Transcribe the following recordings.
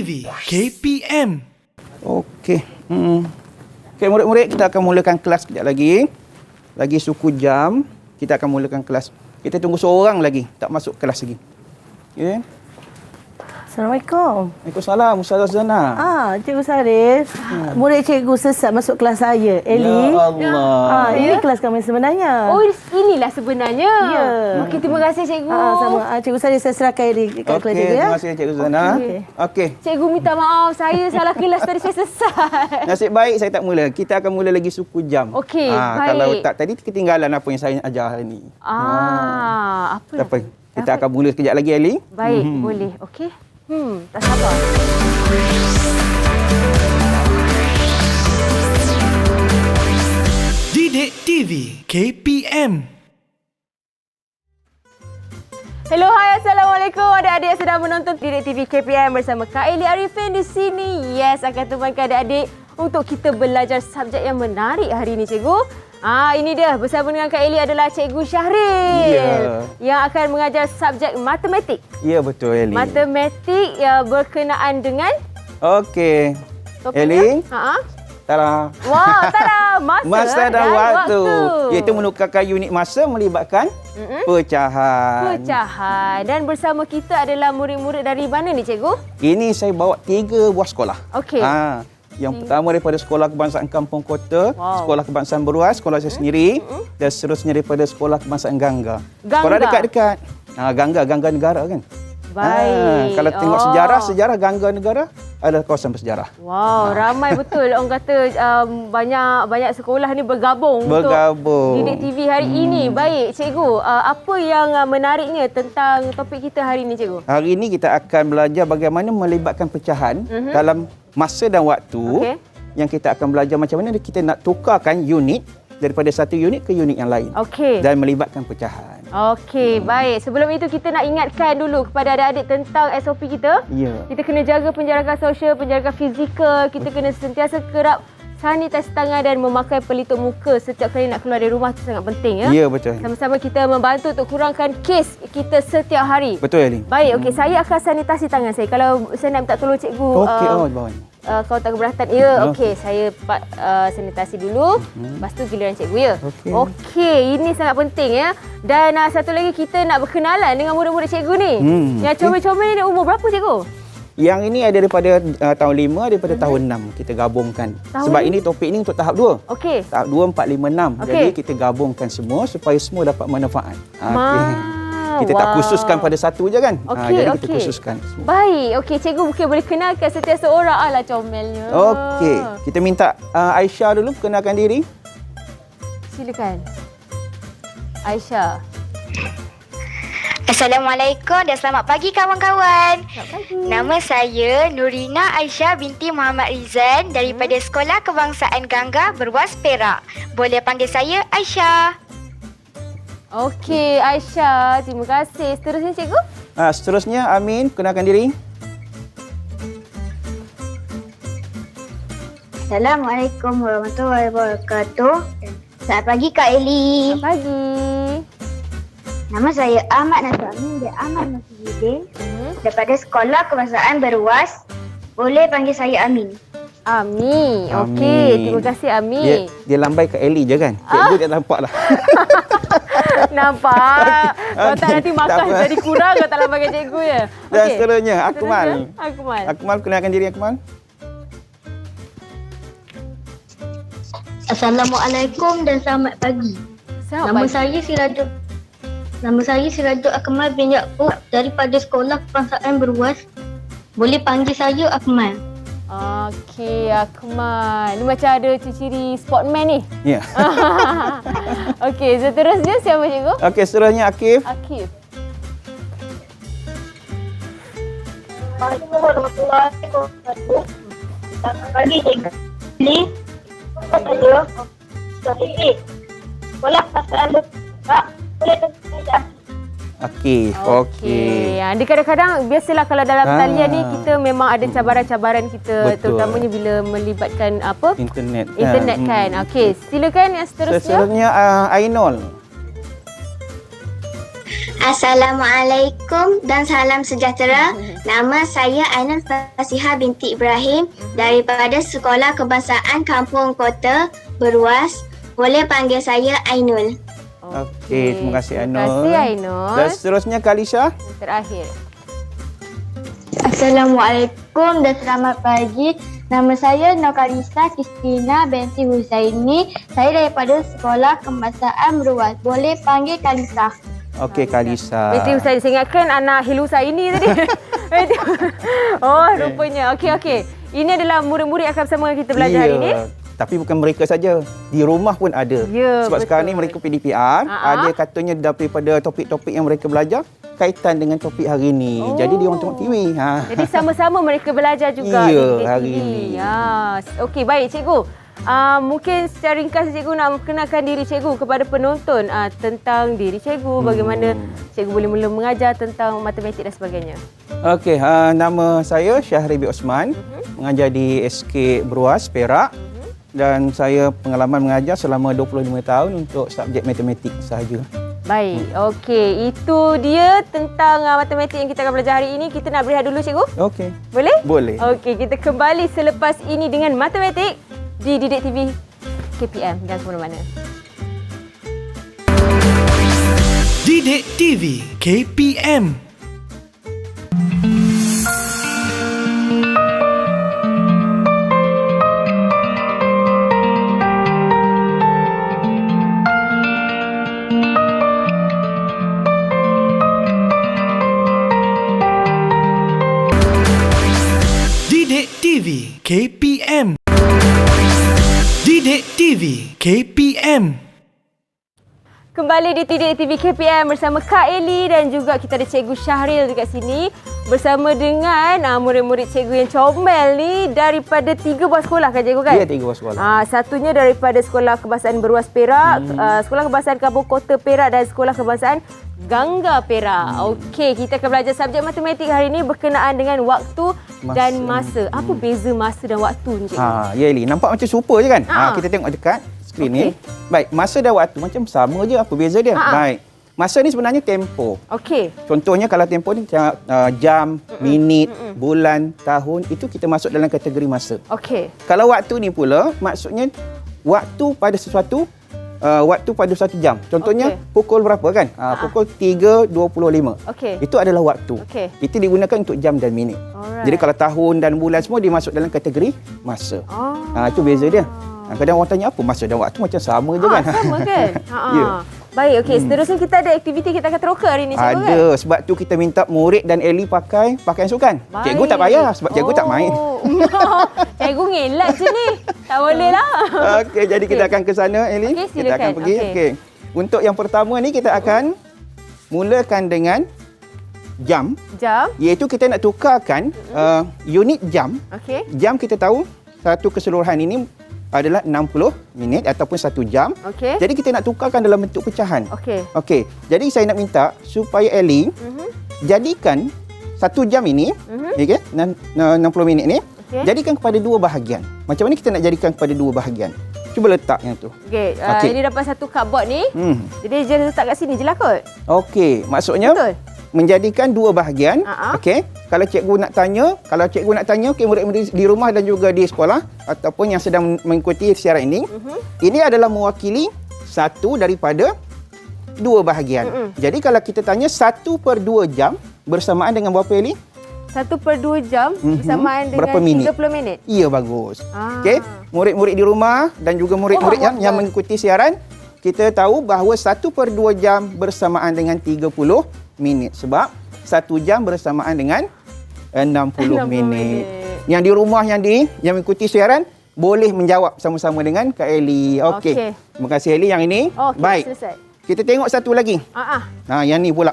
TV KPM. Okey. Okey, murid-murid, kita akan mulakan kelas kejap lagi. Lagi suku jam, kita akan mulakan kelas. Kita tunggu seorang lagi, tak masuk kelas lagi. Okey. Assalamualaikum. Waalaikumsalam, Ustazah Zana. Cikgu Sarif. Murid cikgu sesat masuk kelas saya, Eli. Ya Allah. Ini kelas kami sebenarnya. Oh, inilah sebenarnya. Ya. Okey, terima kasih cikgu. Sama Cikgu Sarif, saya serahkan Eli kat kelas Okey, cikgu ya. terima kasih Cikgu Zana. Okey. Cikgu minta maaf, saya salah kelas tadi, saya sesat. Nasib baik saya tak mula. Kita akan mula lagi suku jam. Okey, baik. Kalau tak tadi ketinggalan apa yang saya ajar hari ni. Apa? Tak apa. Kita akan mula sekejap lagi, Ali. Baik, boleh. Okey. Tak sabar. Didik TV KPM. Hello, hai, Assalamualaikum adik-adik yang sedang menonton Didik TV KPM bersama Kak Eli Arifin di sini. Yes, akan temankan adik-adik untuk kita belajar subjek yang menarik hari ini, cikgu. Ini dia, bersama dengan Kak Eli adalah Cikgu Syahril yang akan mengajar subjek matematik. Ya, betul, Eli. Matematik yang berkenaan dengan Okey. topiknya. Eli. Tara. Wah, tara, Masa dan waktu. Iaitu menukarkan unit masa melibatkan pecahan. Pecahan. Dan bersama kita adalah murid-murid dari mana ni, cikgu? Ini saya bawa 3 buah sekolah. Okey. Yang pertama daripada Sekolah Kebangsaan Kampung Kota, Sekolah Kebangsaan Beruas, sekolah saya sendiri, dan seterusnya daripada Sekolah Kebangsaan Gangga. Sekolah dekat-dekat. Gangga negara kan. Baik. Kalau tengok sejarah Gangga negara adalah kawasan bersejarah. Wow, ramai betul. Orang kata banyak sekolah ni bergabung untuk Didik TV hari ini. Baik, cikgu. Apa yang menariknya tentang topik kita hari ini, cikgu? Hari ini kita akan belajar bagaimana melibatkan pecahan dalam masa dan waktu. Yang kita akan belajar macam mana kita nak tukarkan unit daripada satu unit ke unit yang lain. Dan melibatkan pecahan. Okey, baik. Sebelum itu kita nak ingatkan dulu kepada adik-adik tentang SOP kita. Ya. Kita kena jaga penjarakan sosial, penjarakan fizikal. Kita kena sentiasa kerap sanitasi tangan dan memakai pelitup muka setiap kali nak keluar dari rumah. Itu sangat penting ya. Ya, betul. Sama-sama kita membantu untuk kurangkan kes kita setiap hari. Betul, Eli. Baik, okey. Saya akan sanitasi tangan saya. Kalau saya nak minta tolong cikgu. Okey, bawah ni. Kalau tak keberatan, ya, okey. Saya sanitasi dulu. Lepas tu giliran cikgu, ya. Okey, ini sangat penting ya. Dan satu lagi kita nak berkenalan dengan murid-murid cikgu ni. Yang comel-comel ni umur berapa, cikgu? Yang ini ada daripada tahun 5, daripada tahun 6 kita gabungkan. Sebab ini topik ni untuk tahap 2. Okey. Tahap 2, 4, 5, 6. Jadi kita gabungkan semua supaya semua dapat manfaat. Kita tak khususkan pada satu je kan. Jadi kita khususkan semua. Baik, okey, cikgu mungkin boleh kenalkan setiap seorang. Alah, comelnya. Okey, kita minta Aisyah dulu perkenalkan diri. Silakan. Aisyah. Assalamualaikum dan selamat pagi kawan-kawan. Selamat pagi. Nama saya Nurina Aisyah binti Muhammad Rizan daripada Sekolah Kebangsaan Gangga Beruas Perak. Boleh panggil saya Aisyah. Okey, Aisyah. Terima kasih. Seterusnya, cikgu? Seterusnya Amin, perkenalkan diri. Assalamualaikum warahmatullahi wabarakatuh. Selamat pagi Kak Eli. Selamat pagi. Nama saya Ahmad Nasir Amin dan Ahmad Nasruddin daripada Sekolah Kebangsaan Beruas. Boleh panggil saya Amin. Ami. Okey, terima kasih Ami. Dia lambai ke Eli je kan? Cikgu dia nampak lah. Nampak. Kalau tak nanti makan jadi kurang kalau tak lambai cikgu ya. Dan seterusnya Akmal. Akmal, kenalkan diri Akmal. Assalamualaikum dan selamat pagi. Nama saya Sirajul Akmal bin Yaakob daripada Sekolah Kebangsaan Beruas. Boleh panggil saya Akmal. Okey, Akmal. Ni macam ada ciri-ciri sportman ni. Ya. Okey, seterusnya siapa cikgu? Okey, seterusnya Akif. Akif. Assalamualaikum warahmatullahi wabarakatuh. Selamat pagi cikgu. Ini saya Sekolah Kebangsaan Beruas. Boleh panggil saya Okey. Dia kadang-kadang biasalah kalau dalam talian ni kita memang ada cabaran-cabaran kita. Betul. Terutamanya bila melibatkan Internet kan. Okey, silakan yang seterusnya. Seterusnya Ainul. Assalamualaikum dan salam sejahtera. Nama saya Ainul Fasihah binti Ibrahim daripada Sekolah Kebangsaan Kampung Kota Beruas. Boleh panggil saya Ainul. Okey, terima kasih Ainul. Terima kasih Ainul. Dan seterusnya Kalisha. Terakhir. Assalamualaikum dan selamat pagi. Nama saya Nokalisa Kristina binti Huzaini. Saya daripada Sekolah Kebangsaan Beruas. Boleh panggil Kalisa. Okey, Kalisha. Binti Husaini. Saya ingatkan anak Hilusaini tadi. Rupanya. Okey. Ini adalah murid-murid akan bersama kita belajar hari ini. Tapi bukan mereka saja. Di rumah pun ada. Ya, Sebab betul. sekarang ni mereka PDPR. Ada katanya daripada topik-topik yang mereka belajar kaitan dengan topik hari ni. Jadi dia orang tengok TV. Jadi sama-sama mereka belajar juga. Ya, di hari TV. ini. Ya. Okey, baik cikgu. Mungkin secara ringkas cikgu nak kenalkan diri cikgu kepada penonton tentang diri cikgu, bagaimana cikgu boleh mula mengajar tentang matematik dan sebagainya. Okey, nama saya Syahribi Osman, mengajar di SK Beruas, Perak. Dan saya pengalaman mengajar selama 25 tahun untuk subjek matematik sahaja. Baik, okey. Itu dia tentang matematik yang kita akan belajar hari ini. Kita nak berehat dulu cikgu? Okey. Boleh? Boleh. Okey, kita kembali selepas ini dengan matematik di Didik TV KPM. Jangan ke mana-mana. Didik TV KPM. Didik TV KPM. Didik TV KPM. Kembali di Didik TV KPM bersama Kak Eli dan juga kita ada Cikgu Syahril dekat sini bersama dengan murid-murid cikgu yang comel ni daripada 3 buah sekolah kan cikgu kan? Ya, 3 buah sekolah. Satunya daripada Sekolah Kebangsaan Beruas Perak, Sekolah Kebangsaan Kampung Kota Perak dan Sekolah Kebangsaan Gangga Perak. Okey, kita akan belajar subjek matematik hari ini berkenaan dengan waktu dan masa. Apa beza masa dan waktu ni cikgu? Ya Eli, nampak macam serupa je kan? Kita tengok dekat skrin ni. Baik, masa dan waktu macam sama je, apa beza dia? Baik. Masa ni sebenarnya tempoh. Okey. Contohnya kalau tempoh ni jam, minit, bulan, tahun, itu kita masuk dalam kategori masa. Okey. Kalau waktu ni pula maksudnya waktu pada sesuatu, waktu pada satu jam. Contohnya pukul berapa kan? Pukul 3.25. Okey. Itu adalah waktu. Okey. Itu digunakan untuk jam dan minit. Alright. Jadi kalau tahun dan bulan semua dia masuk dalam kategori masa. Itu beza dia. Kadang orang tanya apa masa dan waktu macam sama je kan? Sama kan? Ya. Baik, okey. Seterusnya kita ada aktiviti kita akan teroka hari ni cikgu kan? Ada. Sebab tu kita minta murid dan Eli pakai pakaian sukan. Baik. Cikgu tak payah sebab cikgu tak main. Cikgu ngelak je ni. Tak boleh lah. Okey, jadi kita akan ke sana Eli. Okey, Kita akan silakan. pergi. Okey. Untuk yang pertama ni kita akan mulakan dengan jam. Jam. Iaitu kita nak tukarkan unit jam. Okey. Jam kita tahu satu keseluruhan ini adalah 60 minit ataupun 1 jam. Okey. Jadi kita nak tukarkan dalam bentuk pecahan. Okey. Okey. Jadi saya nak minta supaya Eli jadikan 1 jam ini, okey, 60 minit ni, jadikan kepada 2 bahagian. Macam mana kita nak jadikan kepada 2 bahagian? Cuba letak yang tu. Okey. Okey. Ini dapat satu cardboard ni. Jadi dia letak kat sini je lah kot. Okey, maksudnya Betul. menjadikan 2 bahagian. Okey. Kalau cikgu nak tanya, okey, murid-murid di rumah dan juga di sekolah ataupun yang sedang mengikuti siaran ini, ini adalah mewakili satu daripada 2 bahagian. Jadi kalau kita tanya 1/2 jam bersamaan dengan berapa Eli? 1/2 jam bersamaan dengan Berapa minit? 30 minit. Ya, bagus. Okey, murid-murid di rumah dan juga murid-murid yang mengikuti siaran, kita tahu bahawa 1/2 jam bersamaan dengan 30 minit. Sebab 1 jam bersamaan dengan 60 minit. Yang di rumah yang mengikuti siaran boleh menjawab sama-sama dengan Kak Eli. Okey. Okey. Terima kasih Eli yang ini. Okey, Baik. selesai. Kita tengok satu lagi. Yang ni pula.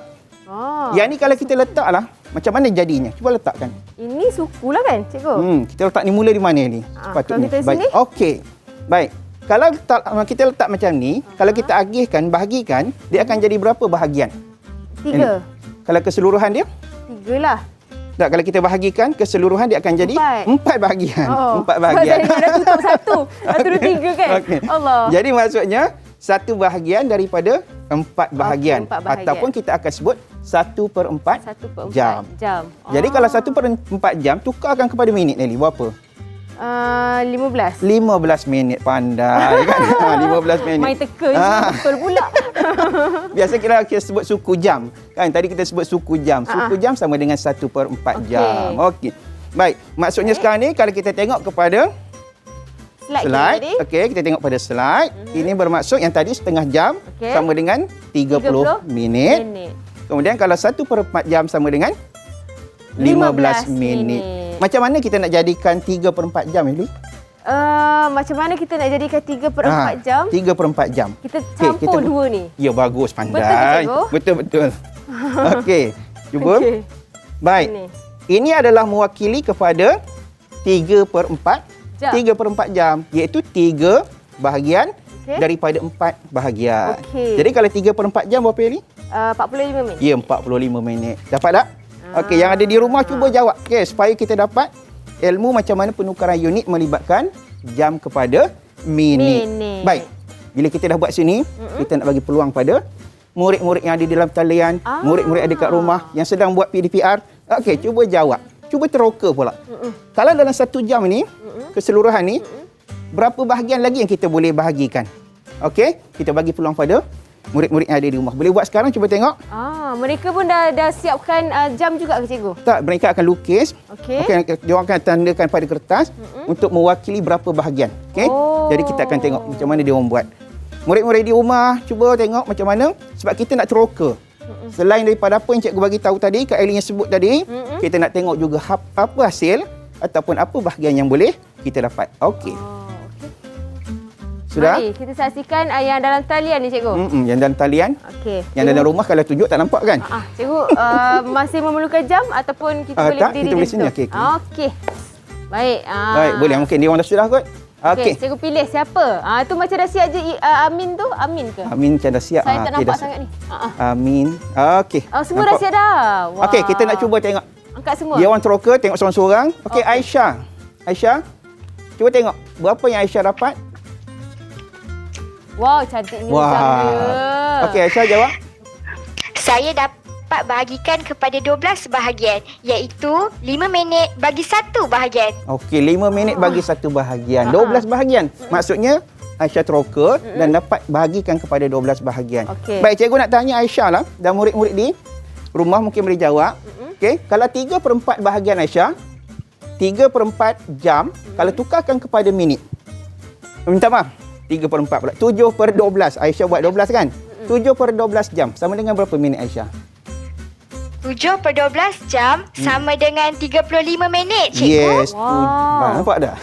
Yang ni kalau kita letaklah, macam mana jadinya? Cuba letakkan. Ini suku lah kan cikgu? Kita letak ni mula di mana ni? Sepatutnya. Kalau kita Baik. sini? Okey. Baik. Kalau kita letak macam ni, kalau kita bahagikan, dia akan jadi berapa bahagian? 3. Kalau keseluruhan dia? 3 lah. Tak, kalau kita bahagikan keseluruhan dia akan jadi 4 bahagian. 4 bahagian. Sebab saya dah tutup 1. Satu, 2, 3 kan? Okey. Allah. Jadi maksudnya 1 bahagian daripada 4 bahagian. Okey, 4 bahagian. Ataupun kita akan sebut 1/4 1/4 jam. Jadi kalau 1/4 jam, tukarkan kepada minit, Nelly. Berapa? 15. 15 minit. Pandai kan? 15 minit. Main teka je, betul pula. Biasa kita sebut suku jam. Kan tadi kita sebut suku jam. Suku jam sama dengan 1/4 jam. Okey. Baik, maksudnya sekarang ni kalau kita tengok kepada slide. Okey, kita tengok pada slide. Ini bermaksud yang tadi setengah jam sama dengan 30 minit. Kemudian kalau 1/4 jam sama dengan 15 minit. Macam mana kita nak jadikan 3/4 jam, Eli? Macam mana kita nak jadikan 3/4 jam? 3/4 jam. Kita campur dua ni. Ya, bagus, pandai. Betul ke, cikgu? Betul. Okey, cuba. Okey. Baik. Ini adalah mewakili kepada 3/4 jam. 3/4 jam, iaitu 3 bahagian daripada 4 bahagian. Jadi kalau 3/4 jam berapa, Eli? 45 minit. Ya, 45 minit. Dapat tak? Okey, yang ada di rumah cuba jawab. Okey, supaya kita dapat ilmu macam mana penukaran unit melibatkan jam kepada minit. Baik. Bila kita dah buat sini, kita nak bagi peluang pada murid-murid yang ada di dalam talian, murid-murid ada kat rumah yang sedang buat PDPR. Okey, cuba jawab. Cuba teroka pula. Kalau dalam 1 jam ni, keseluruhan ni, berapa bahagian lagi yang kita boleh bahagikan? Okey, kita bagi peluang pada murid-murid yang ada di rumah. Boleh buat sekarang, cuba tengok. Mereka pun dah siapkan jam juga ke, cikgu? Tak, mereka akan lukis. Okey, dia akan tandakan pada kertas untuk mewakili berapa bahagian. Okey. Jadi kita akan tengok macam mana dia orang buat. Murid-murid di rumah, cuba tengok macam mana sebab kita nak teroka. Selain daripada apa yang cikgu bagi tahu tadi, Kak Elin yang sebut tadi, kita nak tengok juga apa hasil ataupun apa bahagian yang boleh kita dapat. Okey. Sudah? Mari kita saksikan yang dalam talian ni, cikgu. Yang dalam talian. Okey. Yang dalam rumah kalau tunjuk tak nampak kan? Cikgu, masih memerlukan jam ataupun kita boleh berdiri kita boleh sini. Okey. Baik. Baik, boleh. Mungkin dia orang dah sudah kot. Okey, cikgu pilih siapa? Tu macam dah siap je Amin tu. Amin ke? Amin macam dah siap. Saya tak nampak sangat ni. Amin. Okey. Semua dah siap dah. Wow. Okey, kita nak cuba tengok. Angkat semua. Dia orang teroka, tengok seorang-seorang. Okey, Aisyah. Aisyah, cuba tengok. Berapa yang Aisyah dapat? Wow, cantiknya jam dia. Okey, Aisyah jawab. Saya dapat bahagikan kepada 12 bahagian, iaitu 5 minit bagi 1 bahagian. Okey, 5 minit bagi 1 bahagian. 12 bahagian. Maksudnya Aisyah teroka dan dapat bahagikan kepada 12 bahagian. Baik, cikgu nak tanya Aisyah lah dan murid-murid di rumah mungkin boleh jawab. Okey, kalau 3/4 bahagian Aisyah, 3/4 jam, kalau tukarkan kepada minit. Minta maaf. 3/4 pula. 7/12. Aisyah buat 12 kan? 7/12 jam. Sama dengan berapa minit, Aisyah? 7/12 jam sama dengan 35 minit, cikgu. Yes. Nampak dah?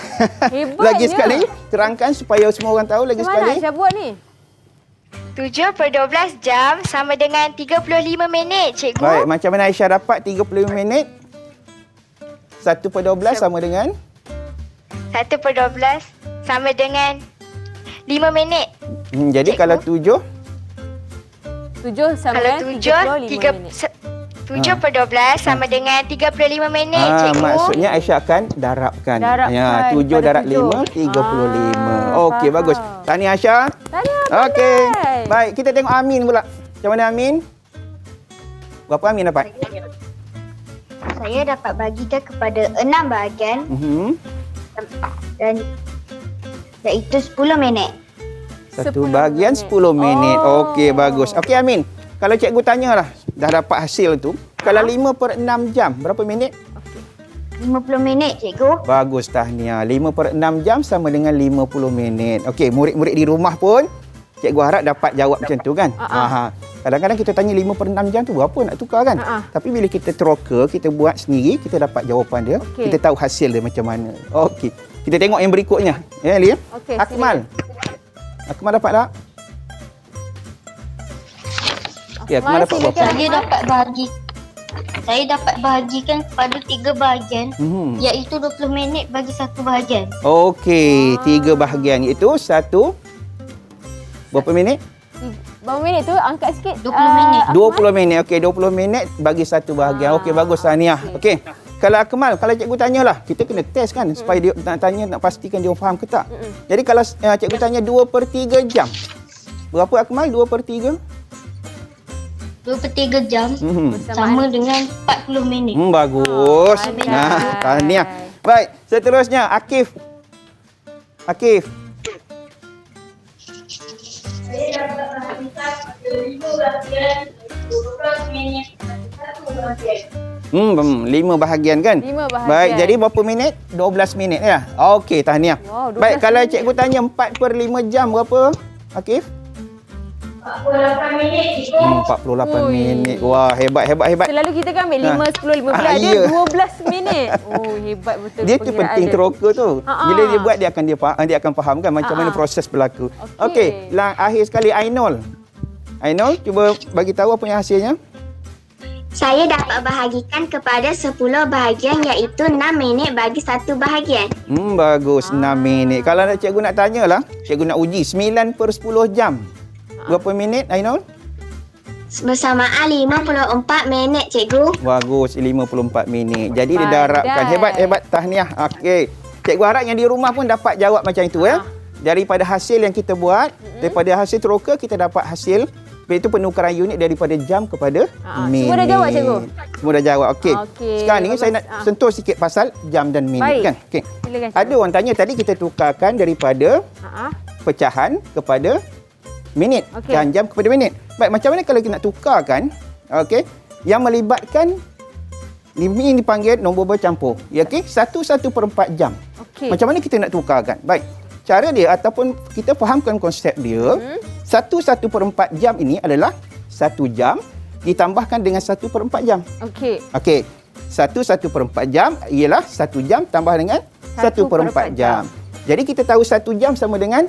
Hebatnya. Lagi sekali, terangkan supaya semua orang tahu lagi Macam sekali. mana Aisyah buat ni? 7/12 jam sama dengan 35 minit, cikgu. Baik, macam mana Aisyah dapat 35 minit? 1/12 sama dengan? 1/12 sama dengan 5 minit. Jadi cikgu, kalau 7? 7 sama kalau dengan 35 minit. 7/12 sama dengan 35 minit, cikgu. Maksudnya Aisyah akan darabkan. Ya, 7 darab 5, 35. Okey, bagus. Tahniah Aisyah. Tahniah. Okey. Baik, kita tengok Amin pula. Macam mana Amin? Berapa Amin dapat? Saya dapat bagikan kepada 6 bahagian dan iaitu 10 minit. Satu bahagian 10 minit. Okey, bagus. Okey Amin, kalau cikgu tanyalah, dah dapat hasil tu, kalau 5/6 jam, berapa minit? 50 minit, cikgu. Bagus, tahniah. 5/6 jam sama dengan 50 minit. Okey, murid-murid di rumah pun, cikgu harap dapat jawab macam tu kan? Kadang-kadang kita tanya 5/6 jam tu berapa nak tukar kan? Tapi bila kita teroka, kita buat sendiri, kita dapat jawapan dia. Kita tahu hasil dia macam mana. Okey. Kita tengok yang berikutnya. Ya, Lia. Akmal. Akmal dapat tak? Okey, Akmal dapat berapa? Saya dapat bahagikan kepada 3 bahagian, iaitu 20 minit bagi 1 bahagian. Okey, 3 bahagian iaitu 1 berapa minit? Berapa minit tu? Angkat sikit. 20 minit. 20 minit. Okey, 20 minit bagi 1 bahagian. Okey, bagus tahniah. Okey. Kalau Akmal, kalau cikgu tanyalah, kita kena test kan supaya dia nak tanya, nak pastikan dia faham ke tak. Jadi kalau cikgu tanya 2/3 jam. Berapa Akmal 2/3? 23 jam sama dengan 40 minit. Bagus. Tahniah. Baik, seterusnya Akif. Akif. Saya dapat menghabiskan 5 bahagian 12 minit 1 bahagian. 5 bahagian kan? 5 bahagian. Baik, jadi berapa minit? 12 minit ya. Okey, tahniah. Wow, 12 baik, kalau minit. cikgu tanya 4/5 jam berapa? Akif? 48 minit. 48 minit. Wah, hebat. Selalu kita kan ambil 5, 10, 15. Dia ya. 12 minit. Oh, hebat betul. Dia tu penting teroka tu. Bila dia buat, dia akan faham kan macam mana proses berlaku. Okey, akhir sekali Ainul. Ainul, cuba bagi tahu apa yang hasilnya. Saya dapat bahagikan kepada 10 bahagian iaitu 6 minit bagi 1 bahagian. Bagus, 6 minit. Kalau cikgu nak tanyalah, cikgu nak uji 9/10 jam. Berapa minit, Ainul? Bersamaan 54 minit, cikgu. Bagus, 54 minit. Jadi dia Pandai. dah harapkan. Hebat, tahniah. Okey. Cikgu harap yang di rumah pun dapat jawab macam itu ya. Daripada hasil yang kita buat, daripada hasil teroka kita dapat hasil, iaitu penukaran unit daripada jam kepada minit. Semua dah jawab, cikgu? Semua dah jawab. Okey. Sekarang ni bagus. saya nak sentuh sikit pasal jam dan minit. Baik. Kan. Okey. Silakan, cikgu. Ada orang tanya tadi kita tukarkan daripada pecahan kepada minit dan jam kepada minit. Baik, macam mana kalau kita nak tukarkan? Okey. Yang melibatkan ini dipanggil nombor bercampur. Ya, okey. 1/4 jam. Okey. Macam mana kita nak tukarkan? Baik. Cara dia ataupun kita fahamkan konsep dia, 1/4 jam ini adalah 1 jam ditambahkan dengan 1/4 jam. Okey. Okey. 1/4 jam ialah 1 jam tambah dengan 1/4 jam. Jadi kita tahu 1 jam sama dengan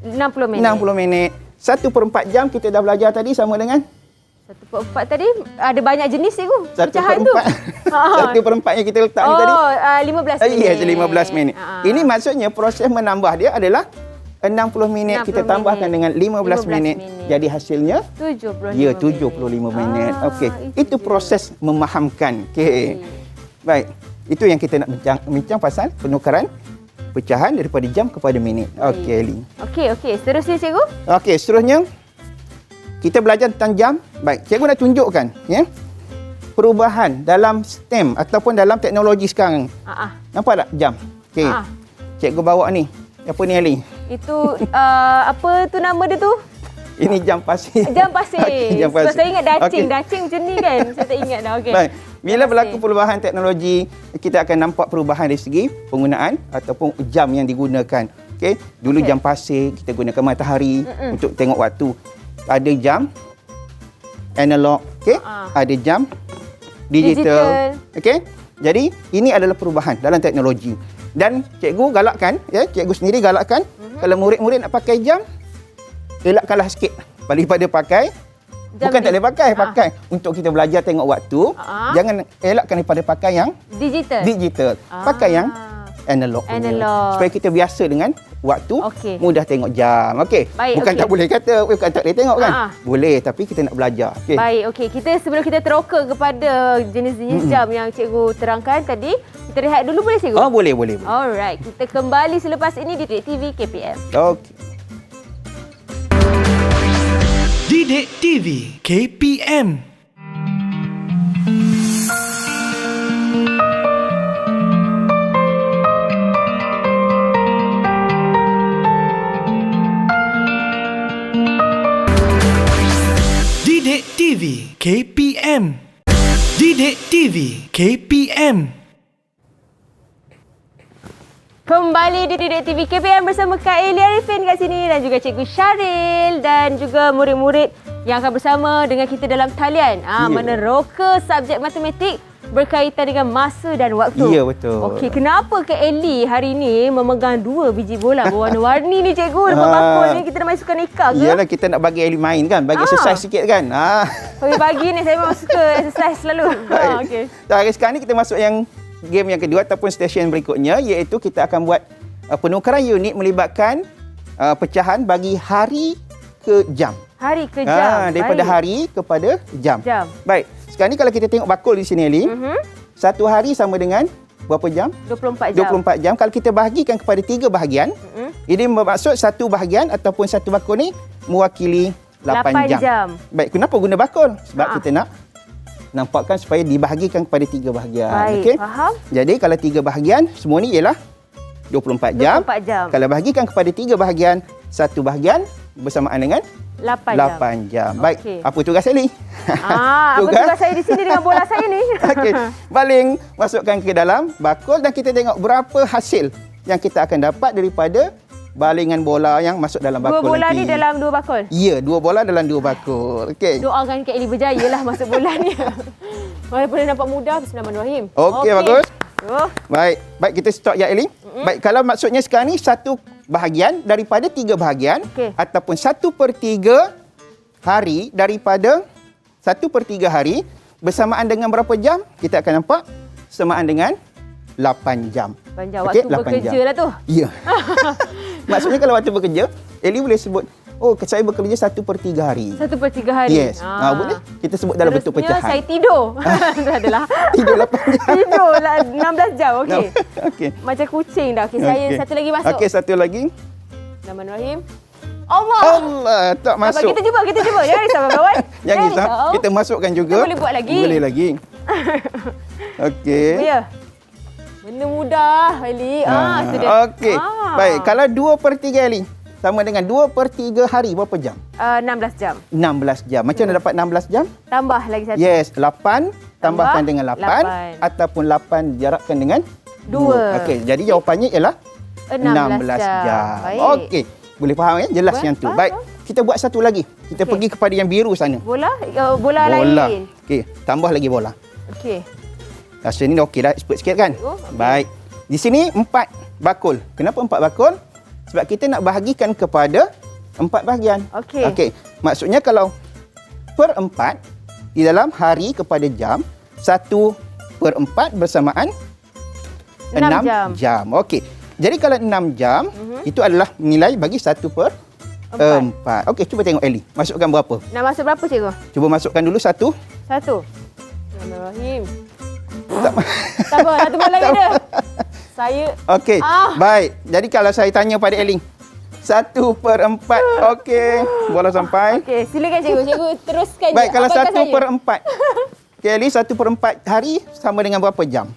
60 minit. 60 minit. 1/4 jam kita dah belajar tadi sama dengan 1/4 tadi ada banyak jenis, cikgu. 1/4. Pecahan tu. 1/4 yang kita letak ni tadi. 15 minit. Yes, 15 minit. Ini maksudnya proses menambah dia adalah 60 minit. 60 Kita tambahkan dengan 15 minit. Jadi hasilnya 75 ya 75 minit. Okey. Itu proses memahamkan. Okey. Baik. Itu yang kita nak bincang pasal penukaran pecahan daripada jam kepada minit. Okey, Eli. Okey. Seterusnya, cikgu. Okey, seterusnya kita belajar tentang jam. Baik, cikgu nak tunjukkan ya. Perubahan dalam STEM ataupun dalam teknologi sekarang. Nampak tak jam? Okey. Cikgu bawa ni. Apa ni, Ali? Itu apa tu nama dia tu? Ini jam pasir. Jam pasir. Okey, jam pasir. Sebab saya ingat dacing. Okey. Dacing macam ni kan. Saya tak ingat dah. Okey. Baik. Bila Jam berlaku pasir. perubahan teknologi, kita akan nampak perubahan dari segi penggunaan ataupun jam yang digunakan. Okey. Dulu jam pasir, kita gunakan matahari untuk tengok waktu. Ada jam analog, okey? Ada jam digital. Okey? Jadi, ini adalah perubahan dalam teknologi. Dan cikgu galakkan, ya, cikgu sendiri galakkan kalau murid-murid nak pakai jam, elakkanlah sikit daripada pakai Jam bukan tak boleh pakai untuk kita belajar tengok waktu. Jangan elakkan daripada pakai yang digital. Pakai yang analog. Supaya kita biasa dengan waktu, mudah tengok jam. Okey. Bukan tak boleh kata, bukan tak boleh tengok kan? Boleh, tapi kita nak belajar. Okey. Baik, okey. Sebelum kita teroka kepada jenis-jenis jam yang cikgu terangkan tadi, kita rehat dulu boleh, cikgu? Boleh. Alright, kita kembali selepas ini di Didik TV KPM. Okey. Didik TV KPM. Didik TV KPM. Didik TV KPM. Kembali di Didik TV KPM bersama Kak Eli Arifin kat sini dan juga Cikgu Syaril dan juga murid-murid yang akan bersama dengan kita dalam talian meneroka subjek matematik berkaitan dengan masa dan waktu. Ya, betul. Okey, kenapa Kak Eli hari ini memegang 2 biji bola berwarna-warni ni, cikgu? Lepas bakul ni kita nak main sukan eka ke? Iyalah, kita nak bagi Eli main kan, bagi exercise sikit kan. Pagi-pagi ni saya memang suka exercise selalu. Okey. Hari sekarang ni kita masuk yang game yang kedua ataupun stesen berikutnya, iaitu kita akan buat penukaran unit melibatkan pecahan bagi hari ke jam. Hari ke jam. Daripada hari kepada jam. Baik. Sekarang ni kalau kita tengok bakul di sini, Eli, satu hari sama dengan berapa jam? 24 jam. 24 jam. Kalau kita bahagikan kepada 3 bahagian, ini bermaksud satu bahagian ataupun satu bakul ni mewakili 8 jam. Baik, kenapa guna bakul? Sebab kita nak nampakkan supaya dibahagikan kepada 3 bahagian. Baik, Okey? faham. Jadi kalau 3 bahagian, semua ni ialah 24 jam. 24 jam. Kalau bahagikan kepada 3 bahagian, satu bahagian bersamaan dengan 8 jam. Baik, Okey. apa tugas Ellie? Apa tugas saya di sini dengan bola saya ni? Okey, baling, masukkan ke dalam bakul dan kita tengok berapa hasil yang kita akan dapat daripada balingan bola yang masuk dalam bakul 2 bola nanti. ni dalam 2 bakul? Ya, 2 bola dalam 2 bakul. Okey. Doakan Kak Eli berjaya lah masuk bola ni. Walaupun nampak mudah, bismillahirrahmanirrahim. Okey, bagus. Baik. Baik, kita stop ya Ellie. Baik, kalau maksudnya sekarang ni satu bahagian daripada 3 bahagian ataupun 1/3 hari daripada 1/3 hari bersamaan dengan berapa jam? Kita akan nampak bersamaan dengan 8 jam. Panjang waktu 8 bekerja jam. lah tu. Ya. Maksudnya kalau waktu bekerja, Ellie boleh sebut, oh saya bekerja 1/3 hari. 1/3 hari. Yes. Boleh. Kita sebut dalam bentuk Terusnya pecahan. saya tidur. Tak adalah. Tidur 8 jam. Tidur lah 16 jam. Okey. Okey. Macam kucing dah. Okey, saya Okey. satu lagi masuk. Okey, satu lagi. Bismillahirrahmanirrahim. Allah. Allah, tak Sabar, masuk. kita cuba. Jangan risau kawan. Jangan risau. Kita masukkan juga. Kita boleh buat lagi. Boleh lagi. Okey. Ya. Benda mudah, Eli. Itu dia. Okey. Baik, kalau 2/3 Eli sama dengan 2/3 hari berapa jam? 16 jam. 16 jam. Macam mana dapat 16 jam? Tambah lagi satu. Yes, 8 tambahkan dengan 8 8. ataupun 8 jarakkan dengan 2. Okey, jadi jawapannya ialah 16 jam. Baik. Okey. Boleh faham ya? Jelas yang tu. Faham. Baik. Kita buat satu lagi. Kita pergi kepada yang biru sana. Bola? Bola lain. Okey, tambah lagi bola. Okey. Rasa ni dah okey dah, expert sikit kan? Okay. Baik. Di sini 4 bakul. Kenapa 4 bakul? Sebab kita nak bahagikan kepada 4 bahagian. Okey. Okey. Maksudnya kalau per 4 di dalam hari kepada jam, 1/4 bersamaan 6 jam. Okey. Jadi kalau 6 jam, itu adalah nilai bagi 1/4. Okey, cuba tengok Ellie. Masukkan berapa? Nak masuk berapa, cikgu? Cuba masukkan dulu 1. 1. Bismillahirrahmanirrahim. Sabar, satu bola lagi dia. Saya... Okey, baik. Jadi kalau saya tanya pada Ellie, 1/4. Okey, bola sampai. Okey, silakan cikgu. Cikgu teruskan. Baik, kalau abaikan saya. 1/4. Okey, Ellie, 1/4 hari sama dengan berapa jam?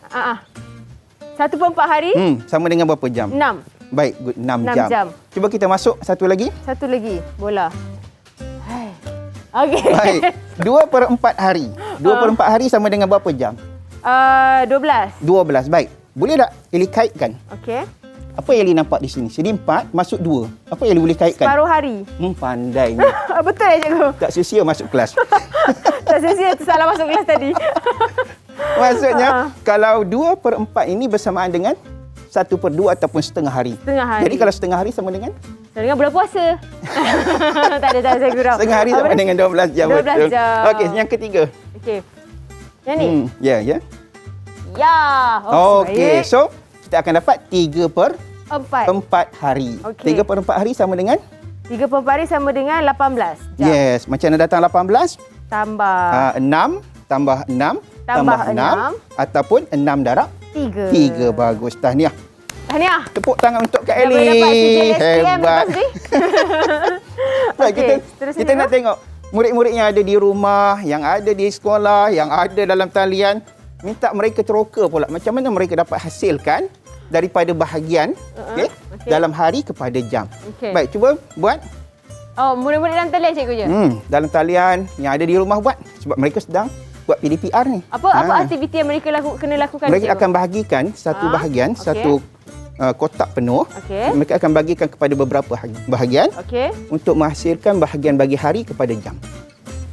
1/4 hari? Sama dengan berapa jam? 6. Baik, good. 6 6 jam. Cuba kita masuk satu lagi. Satu lagi, bola. Okey. Baik, 2/4 hari. 2/4 hari sama dengan berapa jam? 12. 12. Baik. Boleh tak Ellie kaitkan? Okey. Apa yang Ellie nampak di sini? Sini 4, masuk 2. Apa yang Ellie boleh kaitkan? Separuh hari. Pandai ni. Betul ya, cikgu? Tak sia-sia masuk kelas. Tak sia-sia salah masuk kelas tadi. Maksudnya, kalau 2/4 ini bersamaan dengan 1/2 ataupun setengah hari. Setengah hari. Jadi kalau setengah hari sama dengan? Sama dengan bulan puasa. tak ada, saya gurau. Setengah hari sama dengan 12 jam. 12 betul. jam. Okey, yang ketiga. Okey. Yang ni? Ya, ya. Ya. Okey, so kita akan dapat 3/4 hari. Okey. 3/4 hari sama dengan? 3/4 hari sama dengan 18 jam. Yes. Macam mana datang 18? Tambah 6 tambah 6 tambah 6 ataupun 6 darab 3. 3. Bagus. Tahniah. Tahniah. Tepuk tangan untuk Kak Dah boleh Ellie. dapat CJSPM Hebat. lepas ni. Baik, Okey, kita nak tengok murid-murid yang ada di rumah, yang ada di sekolah, yang ada dalam talian, minta mereka teroka pula macam mana mereka dapat hasilkan daripada bahagian okey, dalam hari kepada jam. Okey. Baik, cuba buat. Oh, murid-murid dalam talian cikgu je? Dalam talian yang ada di rumah buat sebab mereka sedang buat PDPR ni. Apa aktiviti yang mereka kena lakukan, Mereka cikgu? akan bahagikan satu bahagian, okey. satu kotak penuh. Okey. Mereka akan bagikan kepada beberapa bahagian Okey. untuk menghasilkan bahagian bagi hari kepada jam.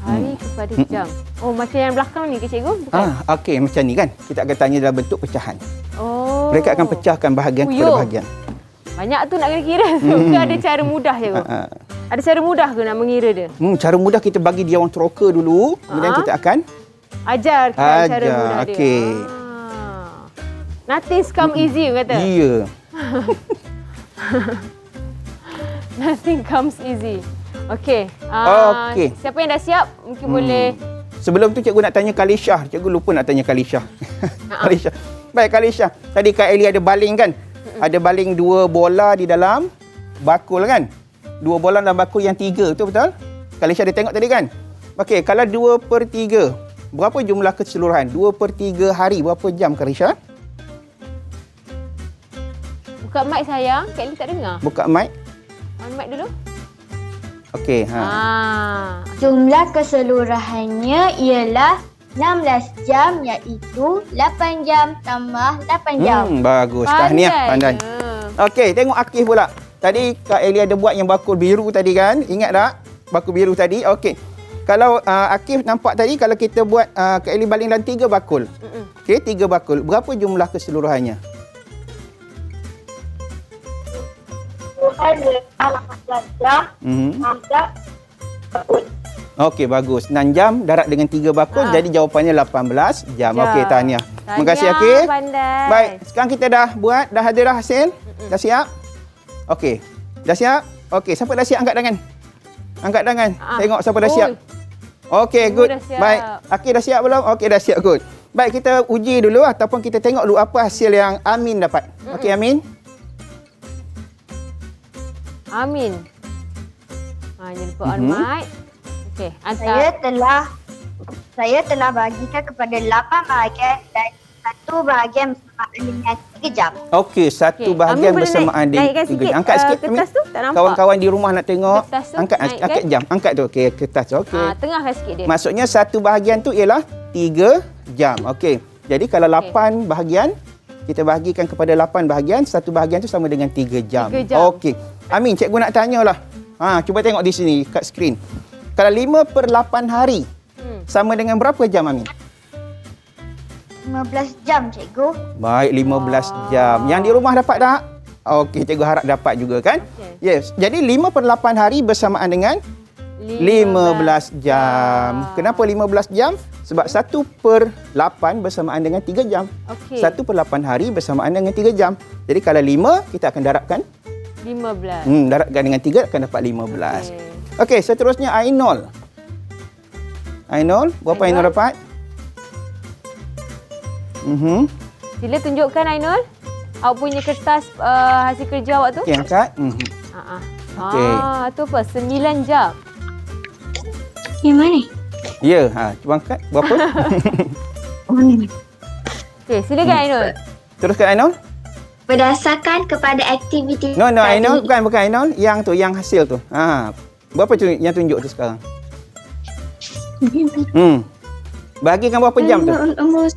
Hari kepada jam. Oh, macam yang belakang ni ke cikgu? Bukan? Okey, macam ni kan. Kita akan tanya dalam bentuk pecahan. Oh. Mereka akan pecahkan bahagian kepada bahagian. Banyak tu nak kena kira. Ke ada cara mudah cikgu? Ada cara mudah ke nak mengira dia? Cara mudah kita bagi dia orang teroka dulu, kemudian kita akan Ajar cara mudah dia. Okey. Nothing come easy kata. Ya. Nothing comes easy. Okey. Okey. Siapa yang dah siap mungkin boleh. Sebelum tu cikgu nak tanya Kalisha. Cikgu lupa nak tanya Kalisha. Kalisha. Baik Kalisha. Tadi Kak Ellie ada baling kan? Ada baling 2 bola di dalam bakul kan? 2 bola dalam bakul yang 3 tu betul? Kalisha dia tengok tadi kan? Okey, kalau 2/3, berapa jumlah keseluruhan? 2/3 hari, berapa jam Kalisha? Buka mic sayang. Kak Eli tak dengar. Buka mic. On mic dulu. Okey, Jumlah keseluruhannya ialah 16 jam iaitu 8 jam tambah 8 jam. Bagus. Tahniah, pandai. Okey, tengok Akif pula. Tadi Kak Eli ada buat yang bakul biru tadi kan? Ingat tak? Bakul biru tadi. Okey. Kalau Akif nampak tadi, kalau kita buat Kak Eli baling dalam 3 bakul. Okey, 3 bakul. Berapa jumlah keseluruhannya? 18 jam. Okey, bagus. 6 jam darab dengan 3 bakul, jadi jawapannya 18 jam. Okey, tahniah. Terima kasih Akif. Pandai. Baik, sekarang kita dah buat, dah ada dah hasil. Dah siap? Okey. Dah siap? Okey, siapa dah siap angkat tangan? Angkat tangan. Tengok siapa dah siap. Okey, good. Baik. Akif dah siap belum? Okey, dah siap, good. Baik, kita uji dulu ataupun kita tengok dulu apa hasil yang Amin dapat. Okey, Amin. Amin. Jangan lupa on mic. Okey, Saya telah bahagikan kepada 8 bahagian dan 1 bahagian bersamaan dengan 3 jam. Okey, satu bahagian Amin, bersamaan boleh naikkan dengan 3 jam. sikit, Angkat sikit, Amin. kertas tu, tak nampak. Kawan-kawan di rumah nak tengok. Kertas tu, Angkat naikkan. angkat jam. Angkat tu. Okey, kertas tu. Okey. Tengahkan sikit dia. Maksudnya satu bahagian tu ialah 3 jam. Okey. Jadi kalau 8 bahagian, kita bahagikan kepada 8 bahagian, satu bahagian tu sama dengan 3 jam. 3 jam. Okey. Amin, cikgu nak tanyalah. Cuba tengok di sini kat skrin. Kalau 5/8 hari sama dengan berapa jam, Amin? 15 jam, cikgu. Baik, 15 jam. Yang di rumah dapat tak? Okey, cikgu harap dapat juga kan? Yes. Jadi 5/8 hari bersamaan dengan 15 jam. Kenapa 15 jam? Sebab 1/8 bersamaan dengan 3 jam. Okey. 1/8 hari bersamaan dengan 3 jam. Jadi kalau 5, kita akan darabkan. 15. Darabkan dengan 3 akan dapat 15. Okey, seterusnya Ainul. Ainul, berapa Ainul dapat? Sila tunjukkan Ainul. Awak punya kertas hasil kerja awak tu. Okey, angkat. Okey. Tu apa? 9 jam. Yang mana? Ya, cuba angkat. Berapa? Okey, silakan Ainul. Teruskan Ainul. Berdasarkan kepada aktiviti No, Ainul. Bukan Ainul. Yang tu, yang hasil tu. Berapa tu yang tunjuk tu sekarang? Bahagikan berapa jam tu?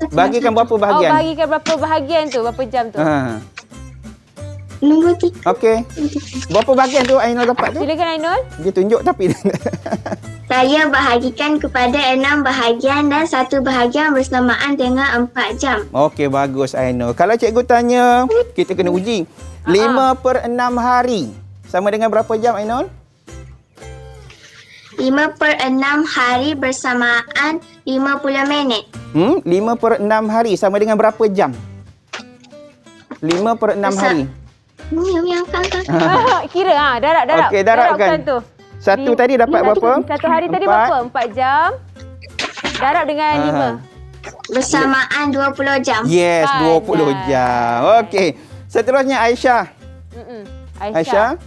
Bahagikan berapa bahagian? Bahagikan berapa bahagian tu? Berapa jam tu? Nombor 3. Okey. Berapa bahagian tu Ainul dapat tu? Silakan Ainul. Dia tunjuk tapi Saya bahagikan kepada 6 bahagian dan 1 bahagian bersamaan dengan 4 jam. Okey, bagus Ainul. Kalau cikgu tanya, kita kena uji. 5/6 hari sama dengan berapa jam Ainul? 5/6 hari bersamaan 50 minit. 5/6 hari sama dengan berapa jam? 5/6 hari. Kira darab. Okey, darabkan. Tu. Satu tadi dapat berapa? Satu hari tadi berapa? 4 jam. Darab dengan 5. Bersamaan 20 jam. Yes, 20 jam. Okey. Seterusnya Aisyah. Aisyah.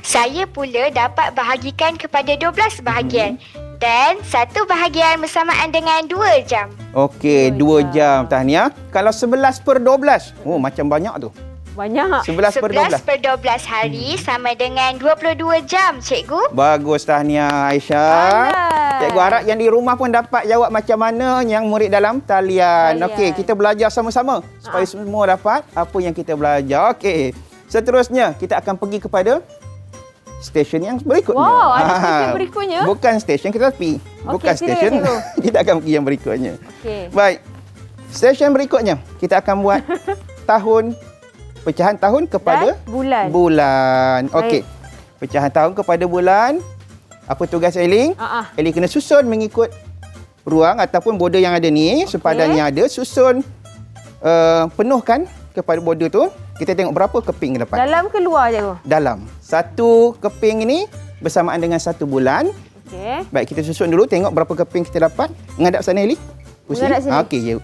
Saya pula dapat bahagikan kepada 12 bahagian dan 1 bahagian bersamaan dengan 2 jam. Okey, 2 jam. Tahniah. Kalau 11/12. Macam banyak tu. Banyak. 11/12 hari sama dengan 22 jam, cikgu. Bagus, tahniah Aisyah. Cikgu harap yang di rumah pun dapat jawab macam mana yang murid dalam talian. Okey, kita belajar sama-sama supaya semua dapat apa yang kita belajar. Okey. Seterusnya, kita akan pergi kepada stesen yang berikutnya. Wow, ada stesen berikutnya? Bukan stesen kita tapi bukan stesen. Kita akan pergi yang berikutnya. Okey. Baik. Stesen berikutnya, kita akan buat pecahan tahun kepada bulan. Okey. Pecahan tahun kepada bulan. Apa tugas Eli? Eli kena susun mengikut ruang ataupun border yang ada ni, sepadan yang ada, susun penuhkan kepada border tu. Kita tengok berapa keping dapat. Dalam ke luar je? Dalam. Satu keping ini bersamaan dengan 1 bulan. Okey. Baik, kita susun dulu tengok berapa keping kita dapat. Menghadap sana Eli. Menghadap sini. Okey, ya.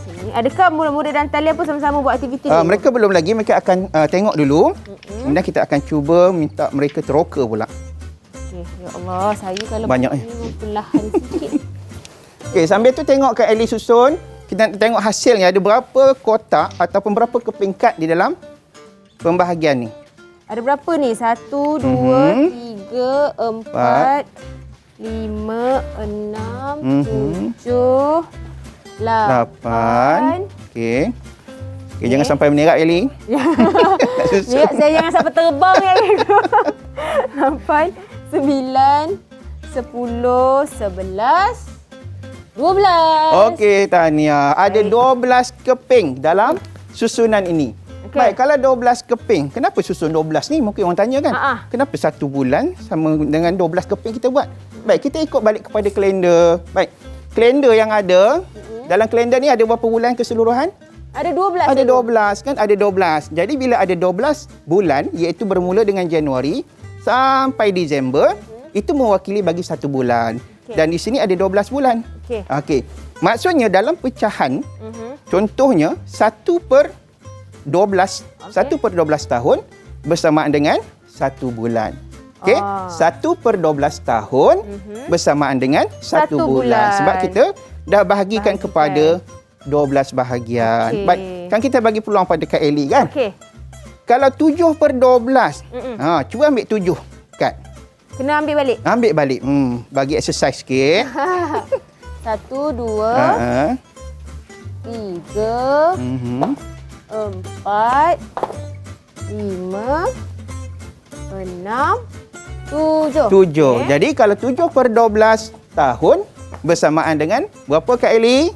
Sini. Adakah murid-murid dan talian pun sama-sama buat aktiviti ni? Mereka belum lagi, mereka akan tengok dulu. Kemudian kita akan cuba minta mereka teroka pula. Okay. Ya Allah, saya kalau Banyak, begini perlahan sikit. Okey, sambil tu tengok Kak Ellie susun. Kita nak tengok hasilnya ada berapa kotak ataupun berapa keping kad di dalam pembahagian ni. Ada berapa ni? 1, 2, 3, 4, 5, 6, 7, 8. Okey. Okey, jangan sampai menerak Ellie. Nak susun. Ya, saya jangan sampai terbang ya. 8, 9, 10, 11, 12. Okey, tahniah. Ada 12 keping dalam susunan ini. Okey. Baik, kalau 12 keping, kenapa susun 12 ni? Mungkin orang tanya kan? Kenapa 1 bulan sama dengan 12 keping kita buat? Baik, kita ikut balik kepada kalender. Baik, kalender yang ada, dalam kalender ni ada berapa bulan keseluruhan? Ada 12. Ada 12 kan? Ada 12. Jadi bila ada 12 bulan, iaitu bermula dengan Januari sampai Disember, itu mewakili bagi 1 bulan. Dan di sini ada 12 bulan. Okey. Maksudnya dalam pecahan, contohnya 1/12. 1/12 tahun bersamaan dengan 1 bulan. Okey? 1/12 tahun bersamaan dengan 1 bulan. Sebab kita dah bahagikan kepada 12 bahagian. Baik, kan kita bagi peluang pada Kak Ellie kan? Okey. Kalau 7/12, cuba ambil 7 kad. Kena ambil balik. Ambil balik. Bagi exercise sikit. 1, 2, 3, 4, 5, 6, 7. 7. Jadi kalau 7/12 tahun bersamaan dengan berapa Kak Ellie?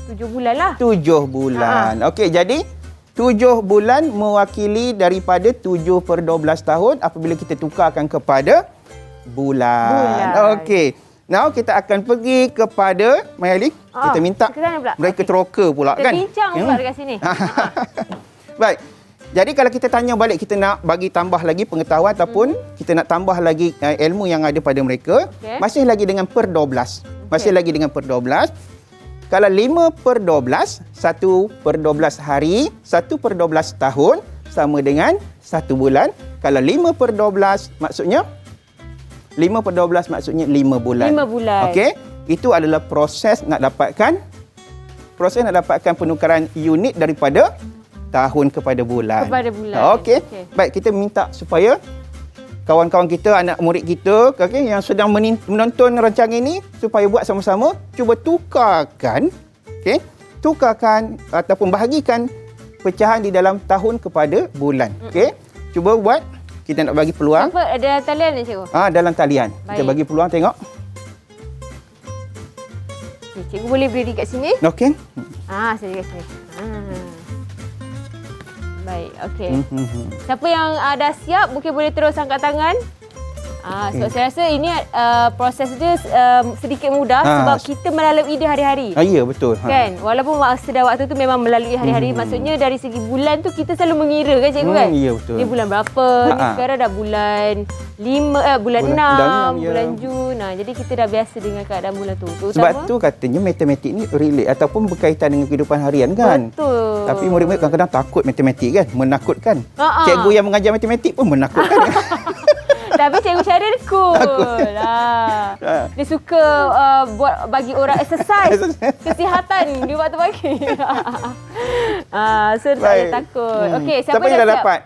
7 bulan lah. 7 bulan. Okey, jadi 7 bulan mewakili daripada 7/12 tahun apabila kita tukarkan kepada bulan. Okey. Now kita akan pergi kepada Mayali. Kita minta mereka teroka pula kita kan. Kita bincang pula dekat sini. Baik. Jadi kalau kita tanya balik, kita nak bagi tambah lagi pengetahuan ataupun kita nak tambah lagi ilmu yang ada pada mereka, masih lagi dengan per 12. Masih lagi dengan per 12. Kalau 5/12, 1/12 hari, 1/12 tahun sama dengan 1 bulan. Kalau 5/12 maksudnya 5/12 maksudnya 5 bulan. 5 bulan. Okey. Itu adalah proses nak dapatkan penukaran unit daripada tahun kepada bulan. Kepada bulan. Okey. Baik, kita minta supaya kawan-kawan kita, anak murid kita yang sedang menonton rancangan ini supaya buat sama-sama, cuba tukarkan ataupun bahagikan pecahan di dalam tahun kepada bulan. Okey. Cuba buat. Kita nak bagi peluang. Apa? Ada talian ni cikgu? Dalam talian. Kita bagi peluang, tengok. Okay, cikgu boleh berdiri kat sini? Okey. Saya dekat sini. Baik, okey. Siapa yang dah siap, mungkin boleh terus angkat tangan. So saya rasa ini proses dia sedikit mudah sebab kita melalui dia hari-hari. Ya, betul. Kan? Walaupun masa waktu tu memang melalui hari-hari. Maksudnya dari segi bulan tu kita selalu mengira kan cikgu kan? Ya, betul. Ni bulan berapa? Ni sekarang dah bulan 5, bulan 6, bulan Jun. Jadi kita dah biasa dengan keadaan bulan tu. Sebab tu katanya matematik ni relate ataupun berkaitan dengan kehidupan harian kan? Betul. Tapi murid-murid kadang-kadang takut matematik kan? Menakutkan. Cikgu yang mengajar matematik pun menakutkan. Tapi Cikgu Syaril cool. Dia suka bagi orang exercise kesihatan di waktu pagi. So tak payah takut. Okey, siapa yang dah siap? dapat?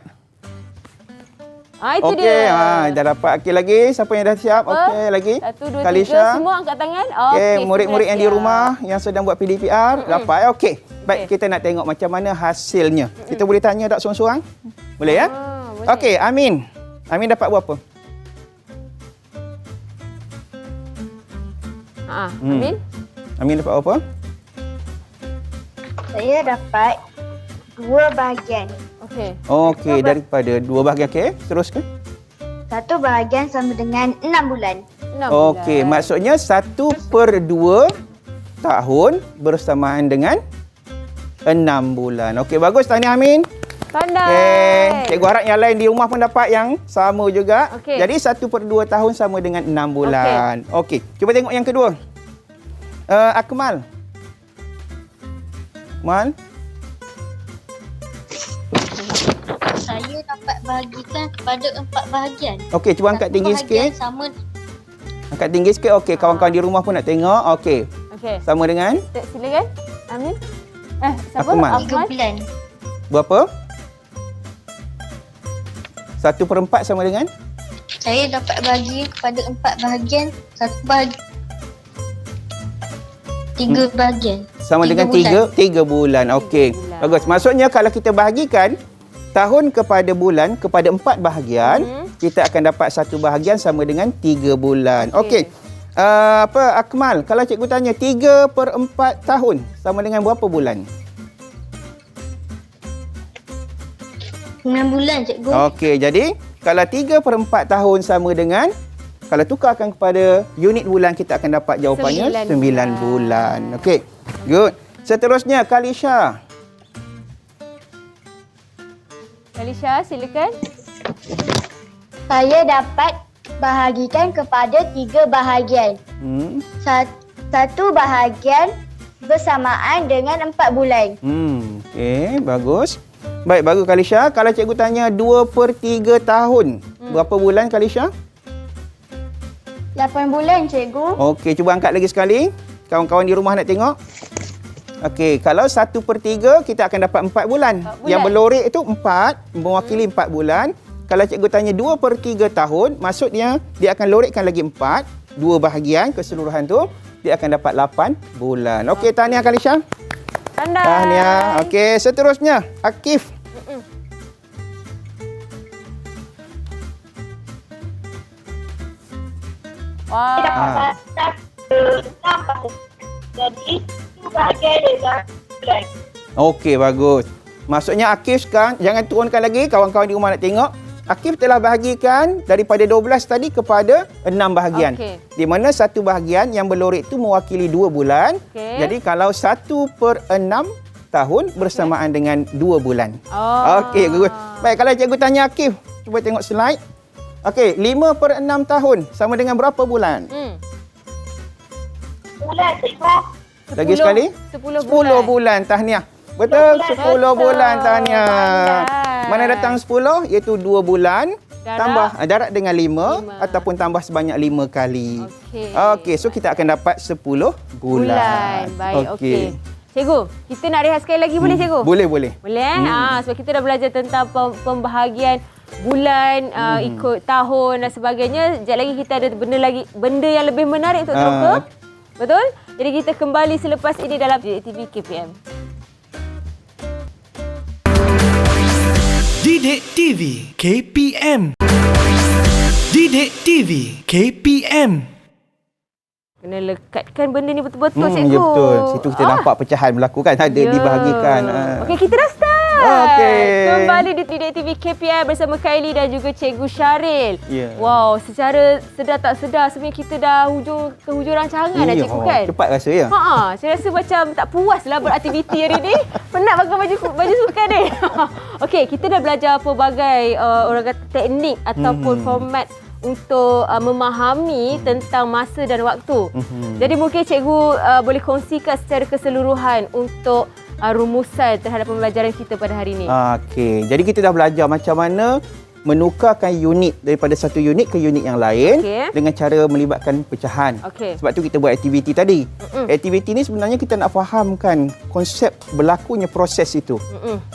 Itu dia. Dah dapat. Okey, lagi. Siapa yang dah siap? Okey, lagi. 1, 2, Kalisha. 3. Semua angkat tangan. Okey, murid-murid yang di rumah yang sedang buat PDPR dapat. Okey. Baik, kita nak tengok macam mana hasilnya. Kita boleh tanya tak seorang-seorang? Boleh ya? Boleh. Okey, Amin. Amin dapat berapa? Amin. Amin dapat apa? Saya dapat 2 bahagian. Okey, daripada 2 bahagian. Okey, teruskan. 1 bahagian sama dengan 6 bulan. Okey, maksudnya 1/2 tahun bersamaan dengan 6 bulan. Okey, bagus. Tahniah Amin. Pandai. Cikgu harap yang lain di rumah pun dapat yang sama juga. Okey. Jadi 1/2 tahun sama dengan 6 bulan. Okey. Cuba tengok yang kedua. Akmal. Akmal. Saya dapat bahagikan kepada 4 bahagian. Okey, cuba angkat tinggi Bahagian sikit. sama Angkat tinggi sikit. Okey, kawan-kawan di rumah pun nak tengok. Okey. Okey. Sama dengan Silakan. Amin. Siapa? Akmal. 3 bulan. berapa? 1/4 sama dengan? Saya dapat bahagi kepada 4 bahagian. 1 bahagi 3 bahagian. Sama dengan 3 bulan. Okey. bulan. Bagus. Maksudnya kalau kita bahagikan tahun kepada bulan kepada 4 bahagian, kita akan dapat 1 bahagian sama dengan 3 bulan. Okey. Akmal, kalau cikgu tanya 3/4 tahun sama dengan berapa bulan? 9 bulan cikgu. Okey, jadi kalau 3/4 tahun sama dengan, kalau tukarkan kepada unit bulan, kita akan dapat jawapannya 9 bulan. Okey, good. Seterusnya, Kalisha. Kalisha, silakan. Saya dapat bahagikan kepada 3 bahagian. Satu bahagian bersamaan dengan 4 bulan. Okey, bagus. Baik, bagus Kalisha. Kalau cikgu tanya 2/3 tahun, berapa bulan Kalisha? 8 bulan cikgu. Okey, cuba angkat lagi sekali. Kawan-kawan di rumah nak tengok. Okey, kalau 1/3 kita akan dapat 4 bulan. Yang berlorek itu 4, mewakili 4 bulan. Kalau cikgu tanya 2/3 tahun, maksudnya dia akan lorekkan lagi 4, 2 bahagian keseluruhan tu, dia akan dapat 8 bulan. Okey, tahniah Kalisha. Pandai. Tahniah. Okey, seterusnya Akif. Wah. Jadi, bahagian dia bulan. Okey, bagus. Maksudnya Akif sekarang, jangan turunkan lagi, kawan-kawan di rumah nak tengok. Akif telah bahagikan daripada 12 tadi kepada 6 bahagian. Okey. Di mana satu bahagian yang berlorek itu mewakili 2 bulan. Okey. Jadi kalau 1/6 tahun bersamaan dengan 2 bulan. Okey, bagus. Baik, kalau cikgu tanya Akif, cuba tengok slide. Okey, 5/6 tahun sama dengan berapa bulan? Bulan cikgu. Lagi sekali? 10 bulan. Tahniah. Betul, 10 bulan. Tahniah. Mana datang 10? Iaitu 2 bulan. Tambah darab dengan 5 ataupun tambah sebanyak 5 kali. Okey, so kita akan dapat 10 bulan. Baik, okey. Cikgu, kita nak rehat sekali lagi boleh cikgu? Boleh. Boleh sebab kita dah belajar tentang pembahagian bulan, ikut tahun dan sebagainya. Sekejap lagi kita ada benda yang lebih menarik untuk teroka. Betul? Jadi kita kembali selepas ini dalam TV KPM. Didik TV KPM. Didik TV KPM. Kena lekatkan benda ni betul-betul cikgu. Ya betul. Situ kita nampak pecahan berlaku kan. Ada dibahagikan. Okey, kita dah start. Okey. Kembali di Didik TV KPM bersama Kylie dan juga Cikgu Syaril. Ya. Wow, secara sedar tak sedar sebenarnya kita dah ke hujung rancangan dah cikgu kan? Cepat rasa ya. Saya rasa macam tak puas lah beraktiviti hari ni. Penat pakai baju sukan ni. Okey, kita dah belajar pelbagai orang kata teknik ataupun format untuk memahami tentang masa dan waktu. Jadi mungkin cikgu boleh kongsikan secara keseluruhan untuk rumusan terhadap pembelajaran kita pada hari ini. Okey, jadi kita dah belajar macam mana menukarkan unit daripada satu unit ke unit yang lain dengan cara melibatkan pecahan. Sebab tu kita buat aktiviti tadi. Aktiviti ni sebenarnya kita nak fahamkan konsep berlakunya proses itu.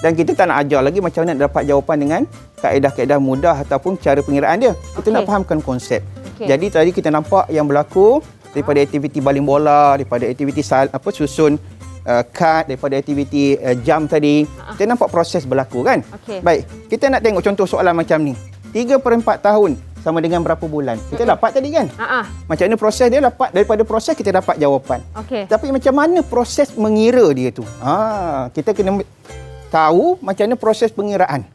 Dan kita tak nak ajar lagi macam mana nak dapat jawapan dengan kaedah-kaedah mudah ataupun cara pengiraan dia. Kita nak fahamkan konsep. Jadi tadi kita nampak yang berlaku daripada aktiviti baling bola, daripada aktiviti susun kad, daripada aktiviti jam tadi. Kita nampak proses berlaku kan? Baik, kita nak tengok contoh soalan macam ni. 3/4 tahun sama dengan berapa bulan? Kita dapat tadi kan? Macam mana proses dia dapat, daripada proses kita dapat jawapan. Tapi macam mana proses mengira dia tu? Kita kena tahu macam mana proses pengiraan.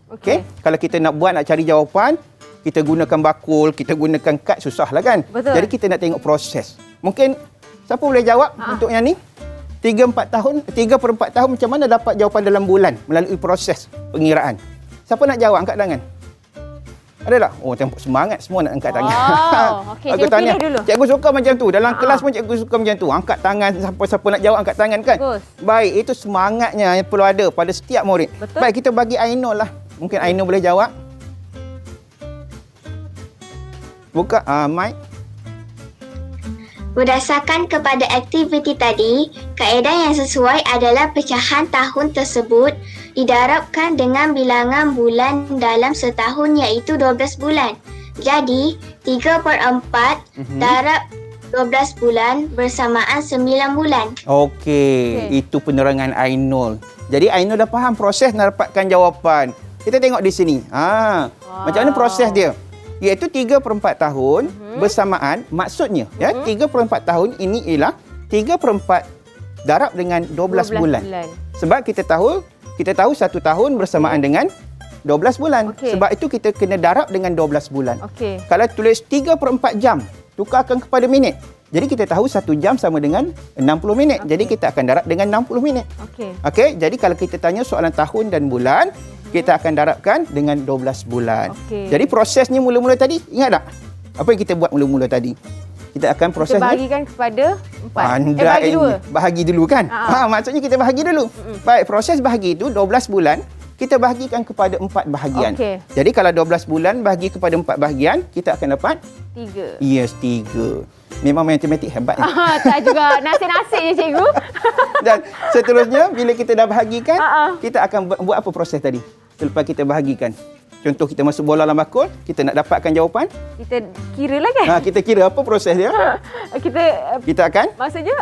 Kalau kita nak cari jawapan, kita gunakan bakul, kita gunakan kad, susah lah kan? Jadi kita nak tengok proses. Mungkin siapa boleh jawab untuk yang ni? 3/4 tahun macam mana dapat jawapan dalam bulan melalui proses pengiraan? Siapa nak jawab? Angkat tangan. Ada tak? Oh, tengok semangat semua nak angkat tangan. Okey, Aku cikgu tanya. pilih dulu. Cikgu suka macam tu. Dalam kelas pun cikgu suka macam tu. Angkat tangan, siapa-siapa nak jawab angkat tangan kan? Bagus. Baik, itu semangatnya yang perlu ada pada setiap murid. Betul. Baik, kita bagi Ainul lah. Mungkin Ainul boleh jawab. Buka mic. Berdasarkan kepada aktiviti tadi, kaedah yang sesuai adalah pecahan tahun tersebut didarabkan dengan bilangan bulan dalam setahun iaitu 12 bulan. Jadi, 3/4 darab 12 bulan bersamaan 9 bulan. Okey, itu penerangan Ainul. Jadi Ainul dah faham proses nak dapatkan jawapan. Kita tengok di sini. Macam mana proses dia? Iaitu 3/4 tahun bersamaan, maksudnya 3/4 tahun ini ialah 3/4 darab dengan 12 bulan. Sebab kita tahu 1 tahun bersamaan dengan 12 bulan. Okey. Sebab itu kita kena darab dengan 12 bulan. Okey. Kalau tulis 3/4 jam, tukarkan kepada minit. Jadi kita tahu 1 jam sama dengan 60 minit. Jadi kita akan darab dengan 60 minit. Okey, jadi kalau kita tanya soalan tahun dan bulan, kita akan darabkan dengan 12 bulan. Okey. Jadi prosesnya mula-mula tadi, ingat tak? Apa yang kita buat mula-mula tadi? Kita akan proses Kita bahagikan kepada 4. Bagi 2. Bahagi dulu kan? Maksudnya kita bahagi dulu. Baik, proses bahagi itu 12 bulan, kita bahagikan kepada 4 bahagian. Okey. Jadi kalau 12 bulan bahagi kepada 4 bahagian, kita akan dapat 3. Yes, 3. Memang matematik hebat. Tak juga. Nasib-nasib je cikgu. Dan seterusnya, bila kita dah bahagikan, kita akan buat apa proses tadi? Selepas kita bahagikan. Contoh kita masuk bola dalam bakul, kita nak dapatkan jawapan. Kita kira lah kan? Kita kira apa proses dia. Kita akan? Maksudnya?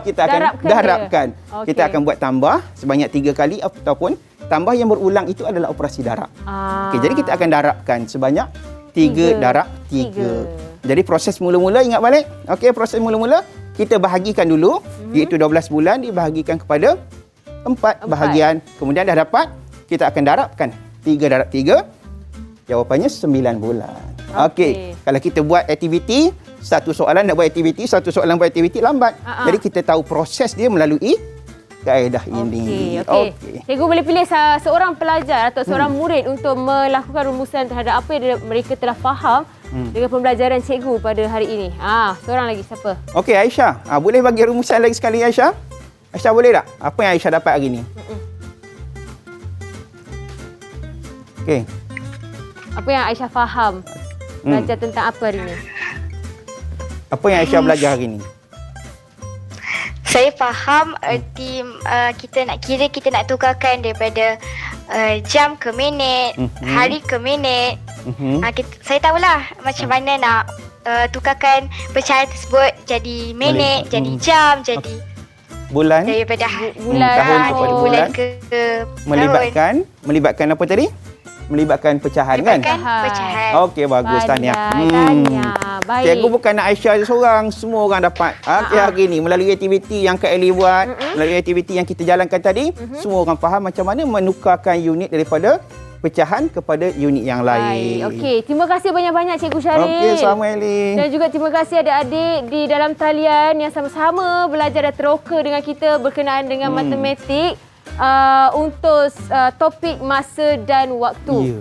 Kita akan darabkan. Okay. Kita akan buat tambah sebanyak 3 kali ataupun tambah yang berulang itu adalah operasi darab. Okey, jadi kita akan darabkan sebanyak 3 darab 3. Jadi proses mula-mula ingat balik. Okey, proses mula-mula kita bahagikan dulu, iaitu 12 bulan dibahagikan kepada 4 bahagian. Kemudian dah dapat, kita akan darabkan 3 darab 3. Jawapannya 9 bulan. Okey. Kalau kita buat aktiviti, satu soalan nak buat aktiviti, satu soalan buat aktiviti lambat. Jadi kita tahu proses dia melalui kaedah ini. Okey. Cikgu boleh pilih seorang pelajar atau seorang murid untuk melakukan rumusan terhadap apa yang mereka telah faham dengan pembelajaran cikgu pada hari ini. Seorang lagi siapa? Okey, Aisyah. Boleh bagi rumusan lagi sekali, Aisyah? Aisyah boleh tak? Apa yang Aisyah dapat hari ini? Okey. Apa yang Aisyah faham? Belajar tentang apa hari ini? Apa yang Aisyah belajar hari ini? Saya faham erti kita nak kira, kita nak tukarkan daripada jam ke minit, hari ke minit. Saya tahulah macam mana nak tukarkan pecahan tersebut jadi minit, jadi jam, jadi bulan, daripada bulan tahun kepada bulan ke melibatkan apa tadi? Melibatkan pecahan kan? Pecahan. Okey, bagus, tahniah. Baik. Cikgu bukan nak Aisyah seorang, semua orang dapat. Hari ini melalui aktiviti yang Kak Eli buat, melalui aktiviti yang kita jalankan tadi, semua orang faham macam mana menukarkan unit daripada pecahan kepada unit yang lain. Okey, terima kasih banyak-banyak Cikgu Syaril. Okey, sama Eli. Dan juga terima kasih adik-adik di dalam talian yang sama-sama belajar dan teroka dengan kita berkenaan dengan matematik. Untuk topik masa dan waktu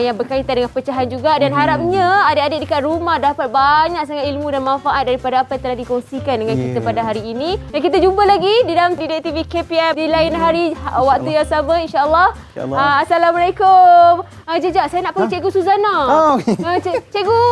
yang berkaitan dengan pecahan juga, dan harapnya adik-adik dekat rumah dapat banyak sangat ilmu dan manfaat daripada apa yang telah dikongsikan dengan kita pada hari ini. Dan kita jumpa lagi di dalam Didik TV KPM di lain hari, waktu yang sama, insyaAllah. Assalamualaikum. Jejak, saya nak panggil Cikgu Suzana. Cikgu.